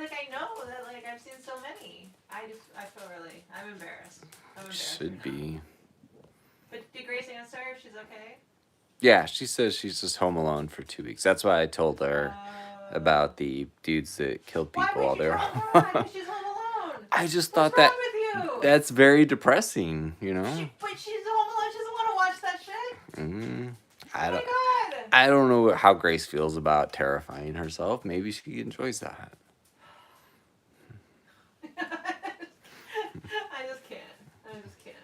like I know that like I've seen so many. I feel really I'm embarrassed. I'm embarrassed Should right now. be. But did Grace answer if she's okay? Yeah, she says she's just home alone for 2 weeks. That's why I told her Uh, about the dudes that killed why people would while you they were tell her that? Because she's home alone. I just What's thought wrong that with you? that's very depressing, you know? But she's home alone. She doesn't want to watch that shit. Mm, Oh I don't my I don't know how Grace feels about terrifying herself. Maybe she enjoys that. god. I just can't. I just can't.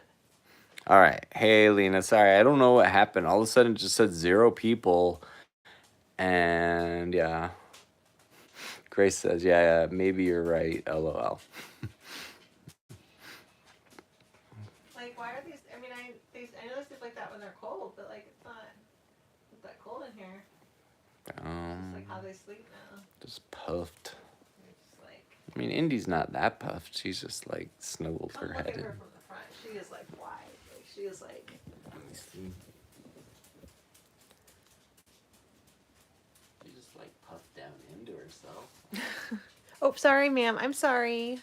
All right. Hey, Lena. Sorry, I don't know what happened. All of a sudden, it just said 0 people. And yeah. Grace says, yeah, maybe you're right. LOL. Like, why are these? I mean, I know they sleep like that when they're cold, but like it's not that cold in here. It's just like how they sleep now. Just puffed. They're just like. I mean, Indy's not that puffed. She's just like snuggled Come her look head at in. her from the front. She is like wide. Like she is like. Let me see. She just like puffed down into herself. Oh, sorry, ma'am. I'm sorry.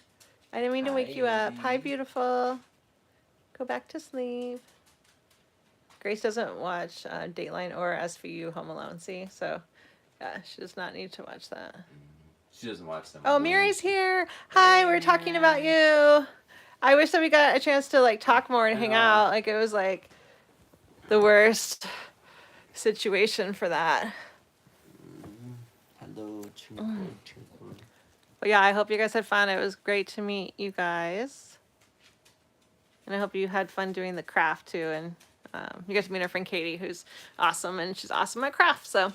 I didn't mean to wake you up. Hi, beautiful. Go back to sleep. Grace doesn't watch Dateline or SVU Home Alone, see? So, yeah, she does not need to watch that. She doesn't watch them. Oh, Miri's here. Hi, we're talking about you. I wish that we got a chance to, like, talk more and hang out. Like, it was, like, the worst situation for that. Hello, But, yeah, I hope you guys had fun. It was great to meet you guys. And I hope you had fun doing the craft, too. And you get to meet our friend Katie, who's awesome, and she's awesome at craft, so.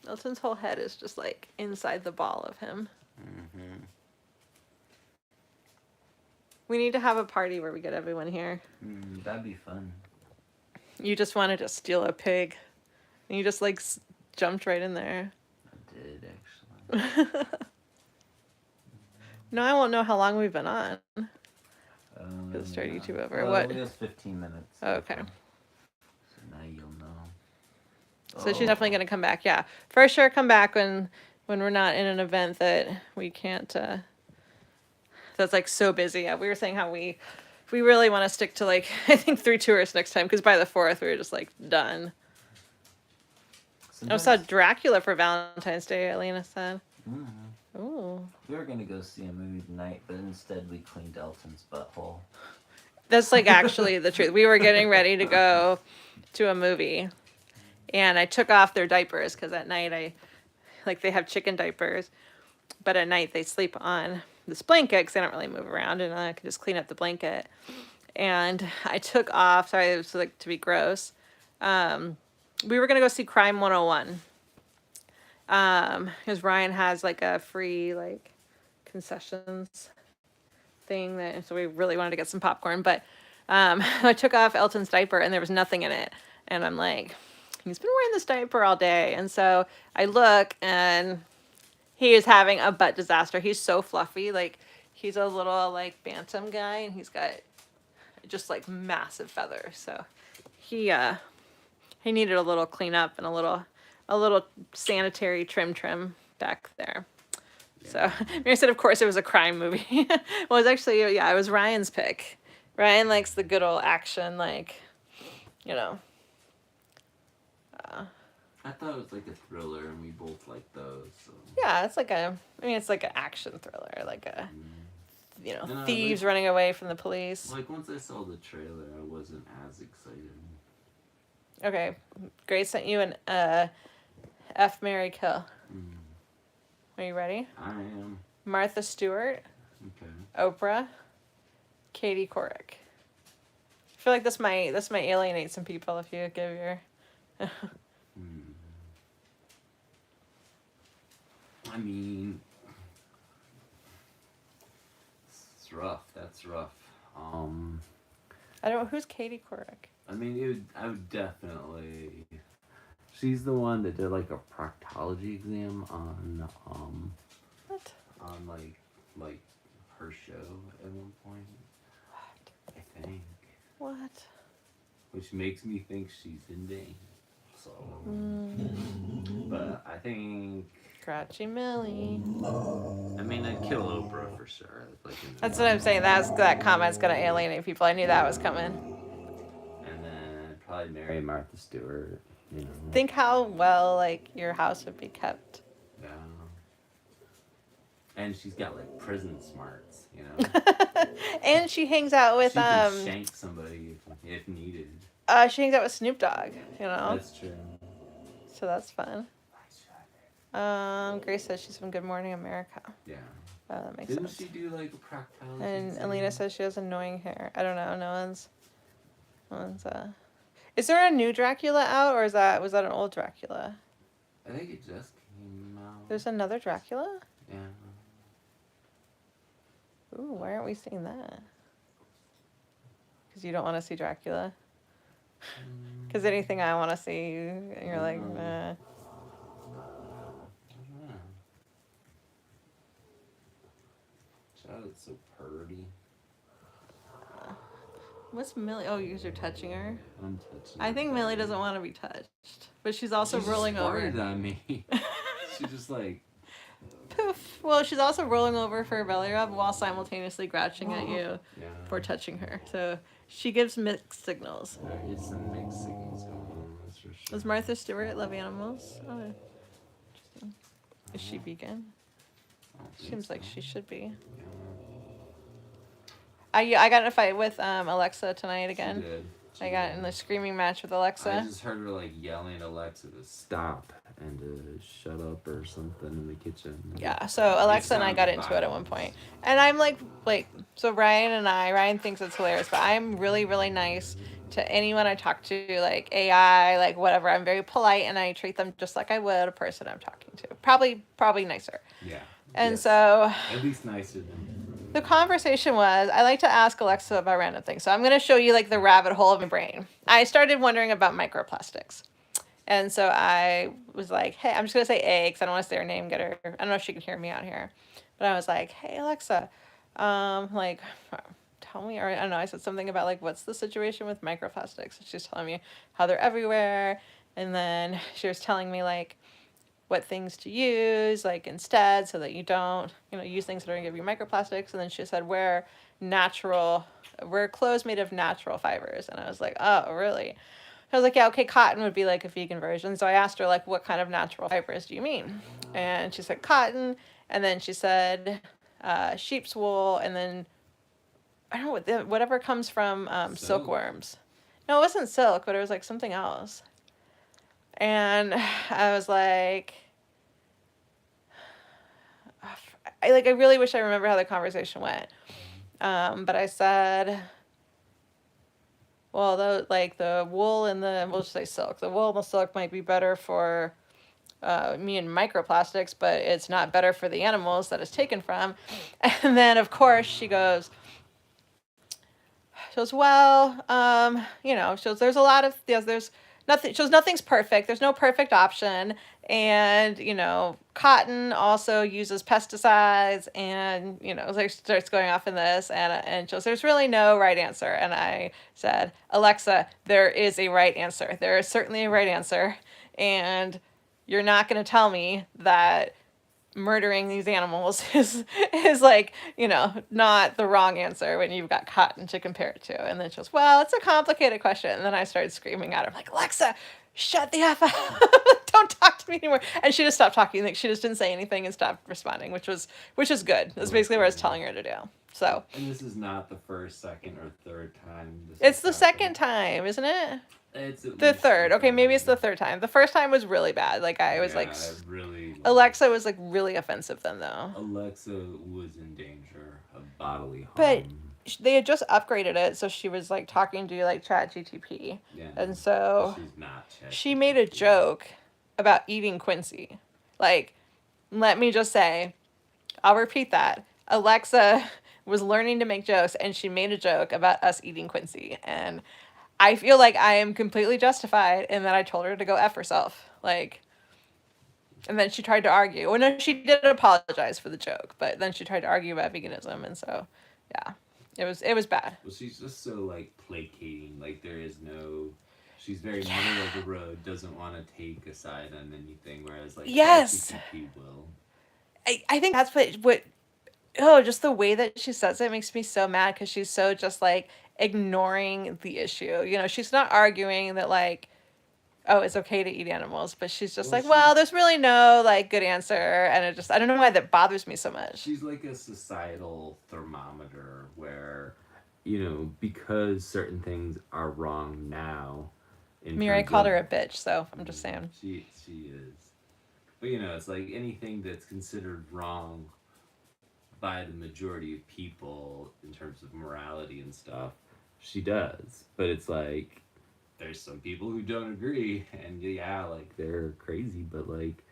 Elton's whole head is just like inside the ball of him. Mm-hmm. We need to have a party where we get everyone here. That'd be fun. You just wanted to steal a pig. And you just like jumped right in there. I did, actually. No, I won't know how long we've been on. Let's start YouTube over. Well, What? It was 15 minutes. Oh, okay. So now you'll know. So she's definitely going to come back. Yeah, for sure come back when we're not in an event that we can't, that's like so busy. Yeah, we were saying how we really want to stick to like, I think 3 tours next time, because by the 4th we were just like done. I saw Dracula for Valentine's Day, Elena said. Mm-hmm. Ooh. We were going to go see a movie tonight, but instead we cleaned Elton's butthole. That's like actually the truth. We were getting ready to go to a movie, and I took off their diapers because at night they have chicken diapers, but at night they sleep on this blanket because they don't really move around, and I can just clean up the blanket. And I took off. Sorry, it was like to be gross. We were gonna go see Crime 101. Because Ryan has like a free like concessions thing that, so we really wanted to get some popcorn, but I took off Elton's diaper and there was nothing in it, and I'm like, he's been wearing this diaper all day, and so I look and he is having a butt disaster. He's so fluffy, like he's a little like bantam guy, and he's got just like massive feathers, so he needed a little cleanup and a little sanitary trim back there. So Mary said, of course, it was a crime movie. Well, it was actually, yeah, it was Ryan's pick. Ryan likes the good old action, like, you know. I thought it was like a thriller, and we both like those. So. Yeah, it's like it's like an action thriller, like a, thieves running away from the police. Like, once I saw the trailer, I wasn't as excited. Okay, Grace sent you an F, Marry, Kill. Are you ready? I am. Martha Stewart. Okay. Oprah. Katie Couric. I feel like this might alienate some people if you give your. I mean, it's rough. That's rough. I don't know who's Katie Couric. I mean, I would definitely. She's the one that did like a proctology exam on What? On like her show at one point. What? I think. What? Which makes me think she's in Dane. So. But I think. Scratchy Millie. I mean, I'd kill Oprah for sure. Like, That's what I'm saying. That comment's gonna alienate people. I knew that was coming. and then I'd probably marry Martha Stewart. You know. Think how well like your house would be kept. Yeah. And she's got like prison smarts, you know. And she hangs out with She can shank somebody if needed. She hangs out with Snoop Dogg, you know. That's true. So that's fun. Grace says she's from Good Morning America. Yeah. Oh, that makes Didn't sense. she do like a proctology? And Alina says she has annoying hair. I don't know. No one's. Is there a new Dracula out, or was that an old Dracula? I think it just came out. There's another Dracula? Yeah. Ooh, why aren't we seeing that? Because you don't want to see Dracula? Because anything I want to see, you're like, nah. Charlotte's so purty. What's Millie? Oh, you guys are touching her? I'm touching I think her. Millie doesn't want to be touched. But she's also rolling over. She's on me. She just like... Poof. Well, she's also rolling over for a belly rub while simultaneously grouching at you for touching her. So she gives mixed signals. There is some mixed signals going on, that's for sure. Does Martha Stewart love animals? Oh, interesting. Is she vegan? Seems like she should be. I got in a fight with Alexa tonight again. She did. I got in a screaming match with Alexa. I just heard her like yelling at Alexa to stop and to shut up or something in the kitchen. Yeah, so Alexa and I got into it at one point. And I'm like, so Ryan thinks it's hilarious, but I'm really, really nice to anyone I talk to, like AI, like whatever. I'm very polite and I treat them just like I would a person I'm talking to. Probably nicer. Yeah. And yes. so... At least nicer than... The conversation was, I like to ask Alexa about random things. So I'm going to show you like the rabbit hole of my brain. I started wondering about microplastics. And so I was like, hey, I'm just going to say A because I don't want to say her name, get her. I don't know if she can hear me out here. But I was like, hey, Alexa, like, tell me, or I don't know, I said something about like, what's the situation with microplastics? And she's telling me how they're everywhere. And then she was telling me like, what things to use, like instead, so that you don't, use things that are gonna give you microplastics. And then she said, wear clothes made of natural fibers. And I was like, oh, really? I was like, yeah, okay, cotton would be like a vegan version. So I asked her, like, what kind of natural fibers do you mean? And she said cotton. And then she said sheep's wool. And then, I don't know, whatever comes from silkworms. No, it wasn't silk, but it was like something else. And I was like, I really wish I remember how the conversation went. But I said, well, the wool and we'll just say silk. The wool and the silk might be better for me and microplastics, but it's not better for the animals that it's taken from. And then, of course, she goes, well, there's a lot of, there's nothing, nothing's perfect. There's no perfect option. And, cotton also uses pesticides and, starts going off in this. And she goes, there's really no right answer. And I said, Alexa, there is a right answer. There is certainly a right answer. And you're not going to tell me that murdering these animals is like, not the wrong answer when you've got cotton to compare it to. And then she goes, well, it's a complicated question. And then I started screaming at her, like, Alexa, shut the F up. Don't talk to me anymore. And she just stopped talking. Like, she just didn't say anything and stopped responding, which is good. That's basically what I was telling her to do. So. And this is not the first, second, or third time. It's the second time, isn't it? It's the third. Okay, maybe it's the third time. The first time was really bad. Like I was Alexa was like really offensive then though. Alexa was in danger of bodily harm. But they had just upgraded it, so she was like talking to like ChatGPT. Yeah. And so she's not ChatGPT. She made a joke about eating Quincy. Like, let me just say, I'll repeat that. Alexa was learning to make jokes and she made a joke about us eating Quincy. And I feel like I am completely justified in that I told her to go F herself. Like, and then she tried to argue. Well, no, she did apologize for the joke, but then she tried to argue about veganism. And so, yeah, it was bad. Well, she's just so like placating. Like there is no, She's very middle of the road, doesn't want to take a side on anything, whereas like Yes. ChatGPT will. I think that's what oh, just the way that she says it makes me so mad because she's so just like ignoring the issue. You know, she's not arguing that like, oh, it's okay to eat animals, but she's just Well, like, well, there's really no like good answer, and it just I don't know why that bothers me so much. she's like a societal thermometer where, because certain things are wrong now, in Mirai terms called of her a bitch, so I'm just saying. she is, but it's like anything that's considered wrong by the majority of people in terms of morality and stuff, she does. But it's like there's some people who don't agree, and yeah, like they're crazy, but like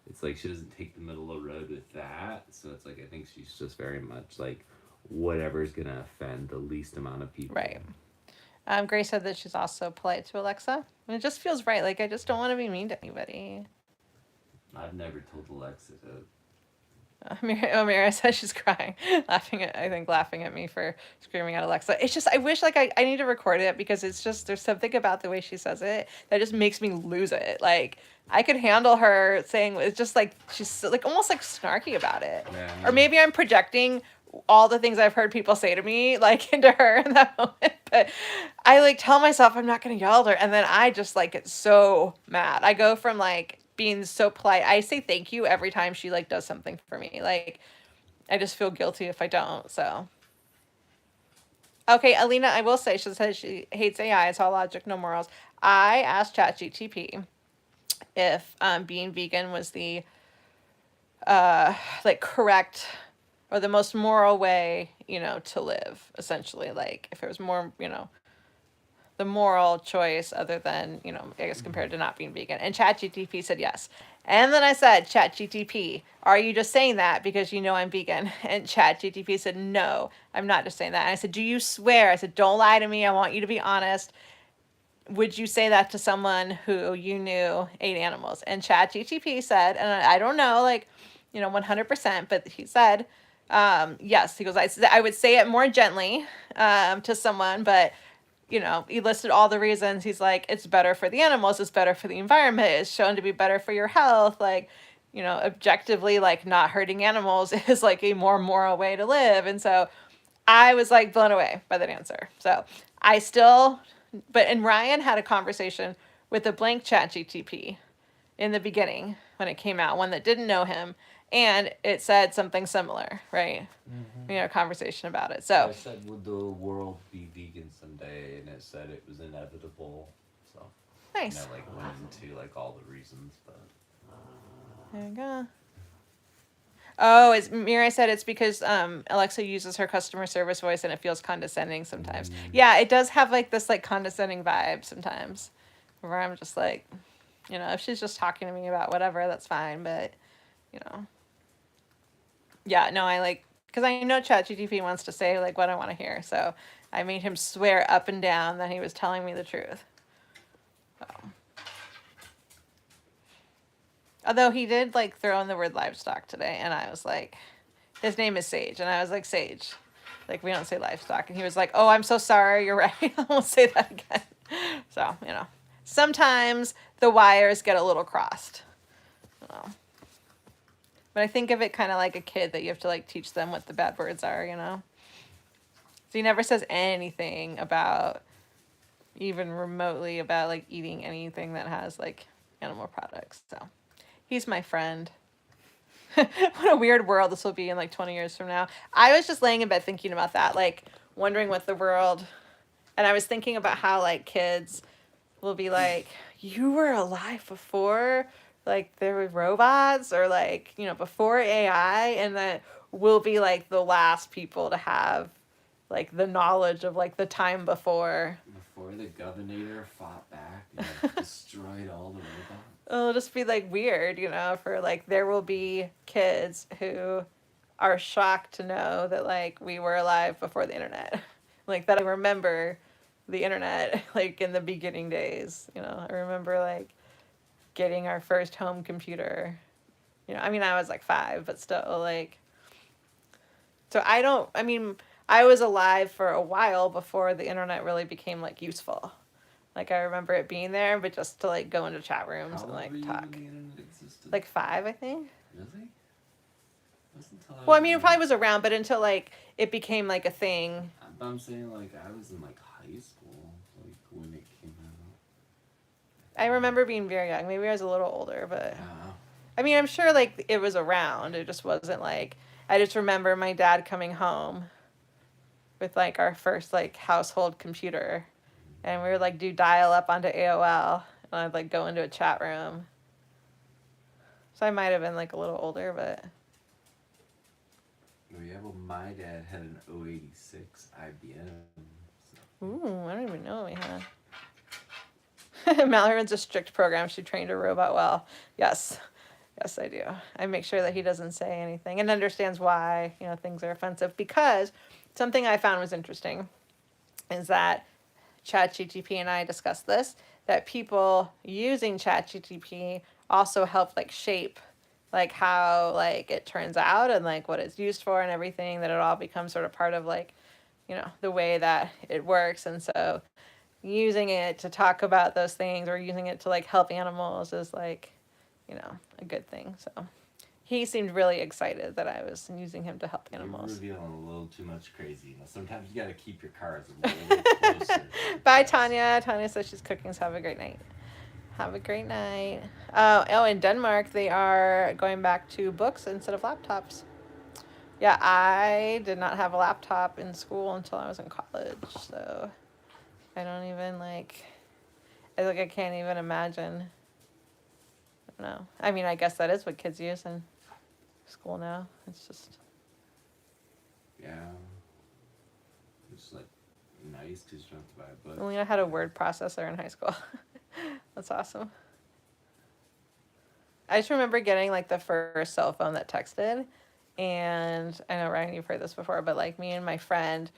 it's like she doesn't take the middle of the road with that. So it's like I think she's just very much like whatever's gonna offend the least amount of people. Right. Grace said that she's also polite to Alexa. And it just feels right. Like I just don't want to be mean to anybody. I've never told Alexa to. Mira says she's crying, laughing at me for screaming at Alexa. It's just, I wish like I need to record it because it's just, there's something about the way she says it that just makes me lose it. Like, I could handle her saying, it's just like, she's like almost like snarky about it. Yeah. Or maybe I'm projecting all the things I've heard people say to me, like into her in that moment. But I like tell myself I'm not going to yell at her. And then I just like get so mad. I go from like, being so polite. I say thank you every time she like does something for me. Like I just feel guilty if I don't. So okay, Alina, I will say she says she hates AI. It's all logic, no morals. I asked ChatGPT if being vegan was the like correct or the most moral way, to live. Essentially, like if it was more, the moral choice other than, I guess compared to not being vegan. And ChatGPT said yes. And then I said, ChatGPT, are you just saying that because you know I'm vegan? And ChatGPT said, no, I'm not just saying that. And I said, do you swear? I said, don't lie to me. I want you to be honest. Would you say that to someone who you knew ate animals? And ChatGPT said, and I don't know, like, 100%, but he said, yes. He goes, I would say it more gently to someone, but he listed all the reasons. He's like, it's better for the animals, it's better for the environment, it's shown to be better for your health. Like, objectively, like not hurting animals is like a more moral way to live. And so I was like blown away by that answer. So I still, and Ryan had a conversation with a blank chat GTP in the beginning when it came out, one that didn't know him. And it said something similar, right? Mm-hmm. A conversation about it. So I said, would the world be vegan someday? And it said it was inevitable. So nice. Like went into like all the reasons, but there you go. Oh, Mirai said it's because Alexa uses her customer service voice and it feels condescending sometimes. Yeah, it does have like this like condescending vibe sometimes, where I'm just like, if she's just talking to me about whatever, that's fine. But, yeah, no, I like, because I know ChatGPT wants to say like what I want to hear, so I made him swear up and down that he was telling me the truth. So. Although he did like throw in the word livestock today, and I was like, his name is Sage, and I was like, Sage, like we don't say livestock, and he was like, oh, I'm so sorry, you're right, I won't say that again. So sometimes the wires get a little crossed. But I think of it kind of like a kid that you have to like teach them what the bad words are, So he never says anything about even remotely about like eating anything that has like animal products. So he's my friend. What a weird world this will be in like 20 years from now. I was just laying in bed thinking about that, like wondering what the world, and I was thinking about how like kids will be like, you were alive before like there were robots, or like, before AI, and that we'll be like the last people to have like the knowledge of like the time before the governor fought back and destroyed all the robots. It'll just be like weird, for like there will be kids who are shocked to know that like we were alive before the internet. Like that I remember the internet like in the beginning days. I remember like getting our first home computer. I mean, I was like 5, but still like. So I was alive for a while before the internet really became like useful. Like I remember it being there, but just to like go into chat rooms How and old like were you talk. when the internet existed? Like 5, I think. Really? Wasn't until I Well, I was mean, it in, probably was around, but until like it became like a thing. but I'm saying like I was in like high school, like when it came out. I remember being very young. Maybe I was a little older, but Yeah. I mean, I'm sure like it was around. It just wasn't like. I just remember my dad coming home with like our first like household computer, and we would like do dial up onto AOL, and I'd like go into a chat room. So I might have been like a little older, but Oh yeah, well my dad had an 086 IBM. So. ooh, I don't even know what we had. Mallory runs a strict program. She trained her robot well. Yes. Yes, I do. I make sure that he doesn't say anything and understands why, things are offensive. Because something I found was interesting is that ChatGPT and I discussed this, that people using ChatGPT also help like shape like how like it turns out and like what it's used for and everything, that it all becomes sort of part of like, the way that it works. And so using it to talk about those things or using it to like help animals is like, a good thing. So he seemed really excited that I was using him to help animals. You're revealing a little too much crazy. Sometimes you gotta keep your cards a little closer. Bye, Tanya. Tanya says she's cooking, so have a great night. Have a great night. In Denmark, they are going back to books instead of laptops. Yeah, I did not have a laptop in school until I was in college, so I don't even I can't even imagine. No, I mean, I guess that is what kids use in school now. It's just. Yeah. It's like nice because you don't have to buy a book. Alina had a word processor in high school. That's awesome. I just remember getting like the first cell phone that texted, and I know, Ryan, you've heard this before, but like me and my friend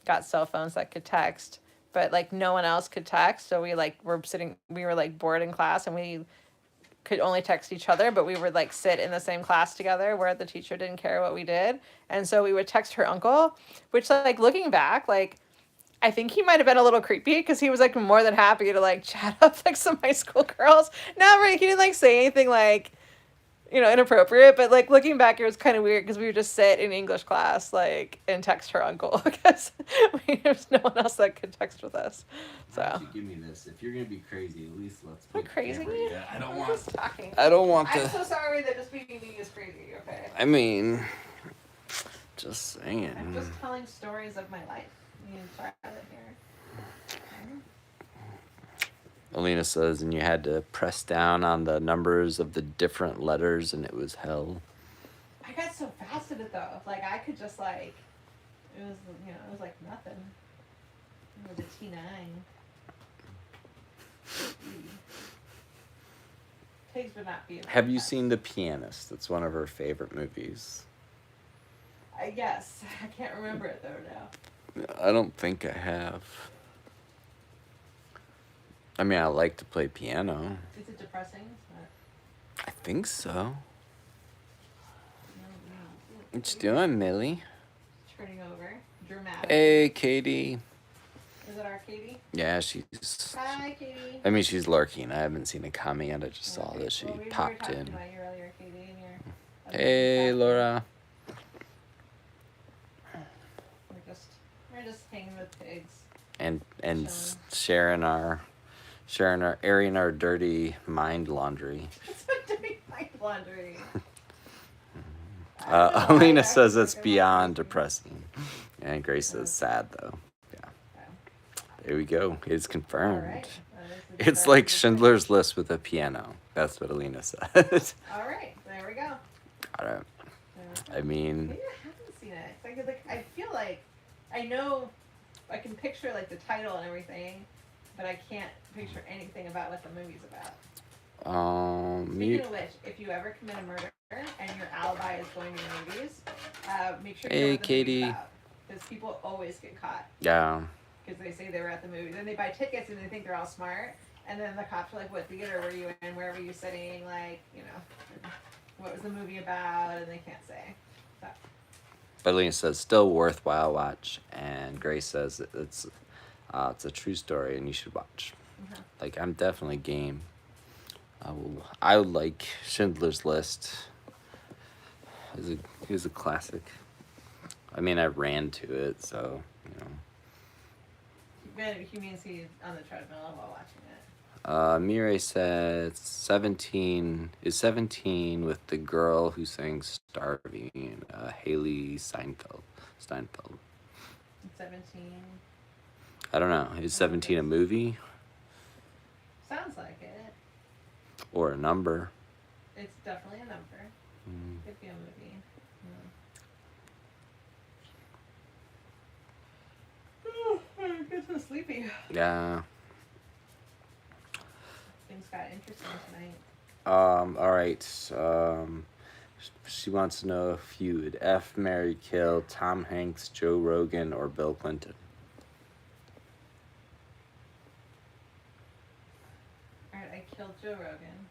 got cell phones that could text, but like no one else could text, so we were like bored in class, and we could only text each other, but we would like sit in the same class together where the teacher didn't care what we did, and so we would text her uncle, which like looking back, like I think he might have been a little creepy because he was like more than happy to like chat up like some high school girls. No, right? He didn't like say anything like, inappropriate, but like looking back, it was kind of weird because we would just sit in English class like and text her uncle because there's no one else that could text with us. So. Actually, give me this. If you're gonna be crazy, at least let's put crazy. Yeah, I don't want. Just talking. I don't want I'm so sorry that just being me is crazy. Okay. I mean, just saying. I'm just telling stories of my life. You need to try it here. Alina says, and you had to press down on the numbers of the different letters, and it was hell. I got so fast at it though. Like I could just like, it was like nothing. It was a T9. Pigs would not be. Have you seen The Pianist? It's one of her favorite movies. Yes, I can't remember it though now. I don't think I have. I mean, I like to play piano. Is it depressing? I think so. What you doing, Millie? Turning over. Dramatic. Hey, Katie. Is it our Katie? Yeah, she's... Hi, Katie. I mean, she's lurking. I haven't seen a comment yet. I just saw Okay. that she Well, we were popped talking in. about you earlier, Katie, and Hey, Laura. We're just hanging with pigs. And Chilling. airing our dirty mind laundry. It's a dirty mind laundry. Alina says it's beyond depressing. And Grace says sad, though. Yeah. There we go. It's confirmed. All right. It's like Schindler's List with a piano. That's what Alina said. All right. There we go. All right. I mean... Maybe I haven't seen it. I feel like I know I can picture like the title and everything, but I can't picture anything about what the movie's about. Speaking of which, if you ever commit a murder and your alibi is going to the movies, make sure you know what the Katie. movie's about. Because people always get caught. Yeah. Because they say they were at the movies. And they buy tickets and they think they're all smart. And then the cops are like, what theater were you in? Where were you sitting? Like, what was the movie about? And they can't say. So. But Alina says, still worthwhile watch. And Grace says it's a true story and you should watch. Like, I'm definitely game. I would like Schindler's List. It was a classic. I mean, I ran to it, so you know. He means he's on the treadmill while watching it. Mireille said 17 is 17 with the girl who sang Starving, Haley Steinfeld. 17. I don't know. Is 17 a movie Sounds like it. or a number? It's definitely a number. Could be a movie. Oh, I'm getting so sleepy. Yeah. Things got interesting tonight. All right. She wants to know if you would F, marry, kill Tom Hanks, Joe Rogan, or Bill Clinton. Alright, I killed Joe Rogan.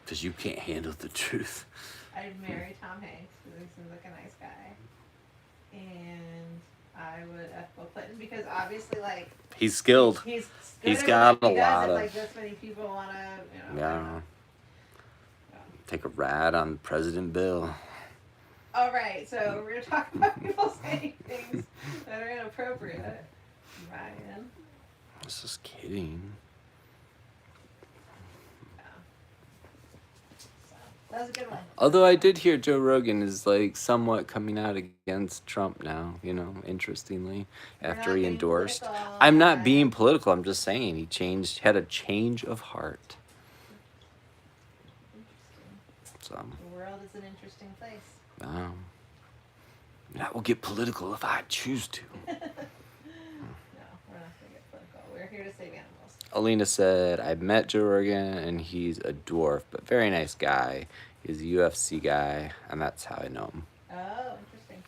Because you can't handle the truth. I'd marry Tom Hanks because he seems like a nice guy. And I would F Bill Clinton because obviously, like, He's skilled. He's got a he lot does, of. if, like, this many people want to, Yeah. Take a ride on President Bill. All right, so we're going to talk about people saying things that are inappropriate. Ryan. I was just kidding. Yeah. So, that was a good one. Although I did hear Joe Rogan is like somewhat coming out against Trump now, interestingly, after he endorsed. I'm not being political, I'm just saying he had a change of heart. So the world is an interesting place. I will get political if I choose to. No, we're not going to get political. We're here to save animals. Alina said, I met Joe Rogan and he's a dwarf, but very nice guy. He's a UFC guy, and that's how I know him. Oh, interesting.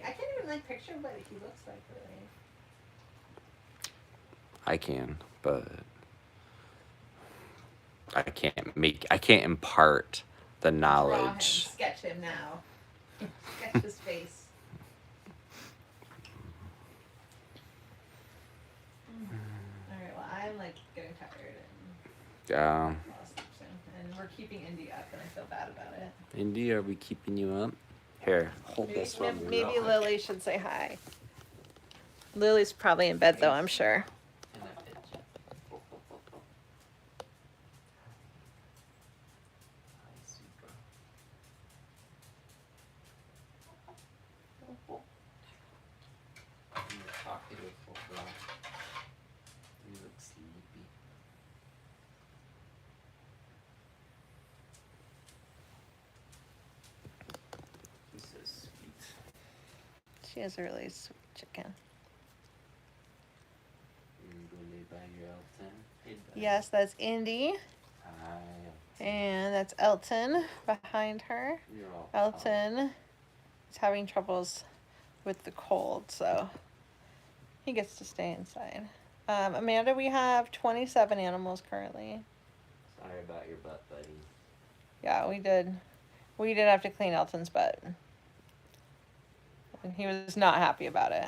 I can't even picture what he looks like, really. I can, but I can't impart the knowledge. Draw him, sketch him now. Sketch his face. Alright, well, I'm getting tired Yeah. and we're keeping Indy up and I feel bad about it. Indy, are we keeping you up? Here, hold this one. Maybe Lily should say hi. Lily's probably in bed though, I'm sure. She is a really sweet chicken. Yes, that's Indy. Hi. And that's Elton behind her. Elton is having troubles with the cold, so he gets to stay inside. Amanda, we have 27 animals currently. Sorry about your butt, buddy. Yeah, we did. We did have to clean Elton's butt. And he was not happy about it.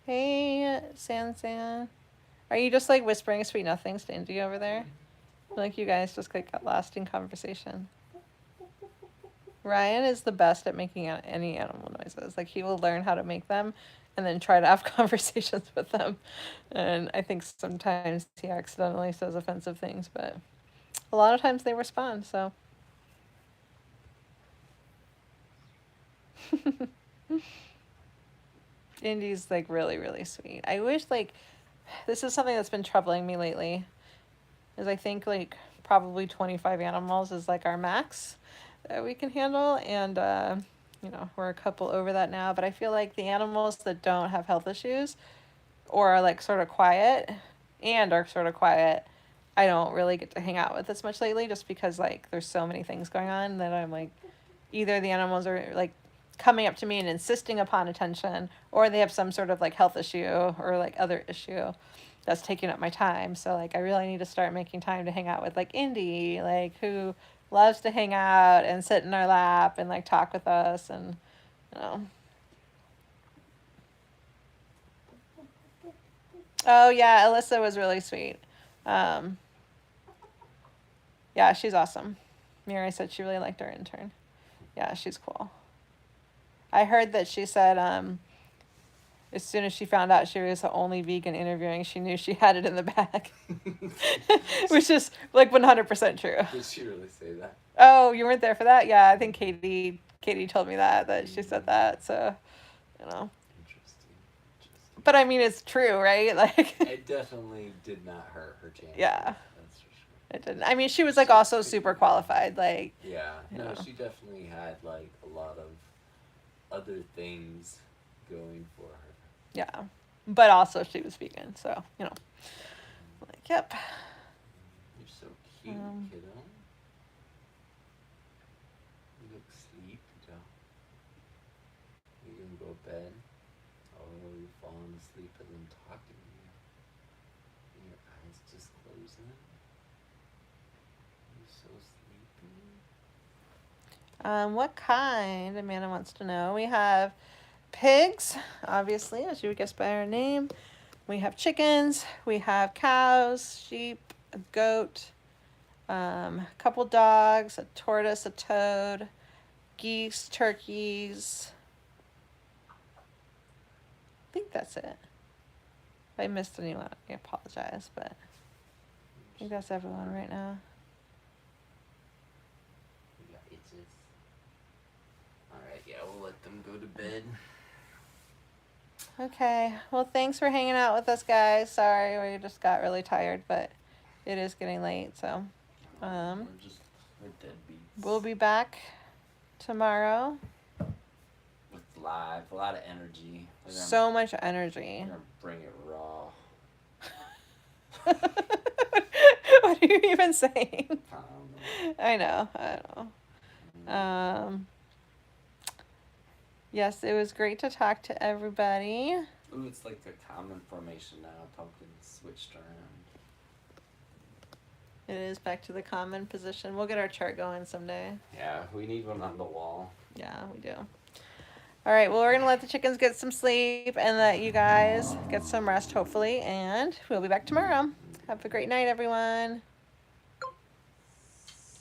Hey, San. Are you just whispering sweet nothings to Indy over there? You guys just got lost in conversation. Ryan is the best at making any animal noises. He will learn how to make them and then try to have conversations with them. And I think sometimes he accidentally says offensive things, but a lot of times they respond, so. Indy's really, really sweet. I wish this is something that's been troubling me lately. Is I think probably 25 animals is our max that we can handle, and we're a couple over that now, but I feel the animals that don't have health issues or are sort of quiet I don't really get to hang out with as much lately, just because there's so many things going on that I'm either the animals are coming up to me and insisting upon attention, or they have some sort of health issue or other issue, that's taking up my time. So like I really need to start making time to hang out with like Indy, like who loves to hang out and sit in our lap and like talk with us and you know. Oh yeah, Alyssa was really sweet. Um, yeah, she's awesome. Miri said she really liked our intern. Yeah, she's cool. I heard that she said as soon as she found out she was the only vegan interviewing, she knew she had it in the bag. Which is like 100% true. Did she really say that? Oh, you weren't there for that? Yeah, I think Katie told me that she said that. So, you know. Interesting. But I mean, it's true, right? Like It definitely did not hurt her chances. Yeah. That's for sure. It didn't. I mean, she was like also super qualified. Like Yeah. No, Yeah. she definitely had like a lot of other things going for her. yeah, but also she was vegan, so you know. Like yep. You're so cute, kiddo. You look sleepy, though. You gonna go to bed? Oh, you're falling asleep as I'm talking to you. And your eyes just closing. You're so sleepy. What kind? Amanda wants to know. We have pigs, obviously, as you would guess by our name. We have chickens. We have cows, sheep, a goat, a couple dogs, a tortoise, a toad, geese, turkeys. I think that's it. If I missed anyone, I apologize, but I think that's everyone right now. We got itches. Alright, yeah, we'll let them go to bed. Okay. Well, thanks for hanging out with us, guys. Sorry, we just got really tired, but it is getting late, so We're deadbeats. we'll be back tomorrow. With live, a lot of energy. So much energy. We're gonna bring it raw. What are you even saying? I don't know. I know. Yes, it was great to talk to everybody. Ooh, it's like the common formation now. Pumpkin switched around. It is back to the common position. We'll get our chart going someday. Yeah, we need one on the wall. Yeah, we do. All right, well, we're going to let the chickens get some sleep and let you guys get some rest, hopefully, and we'll be back tomorrow. Have a great night, everyone.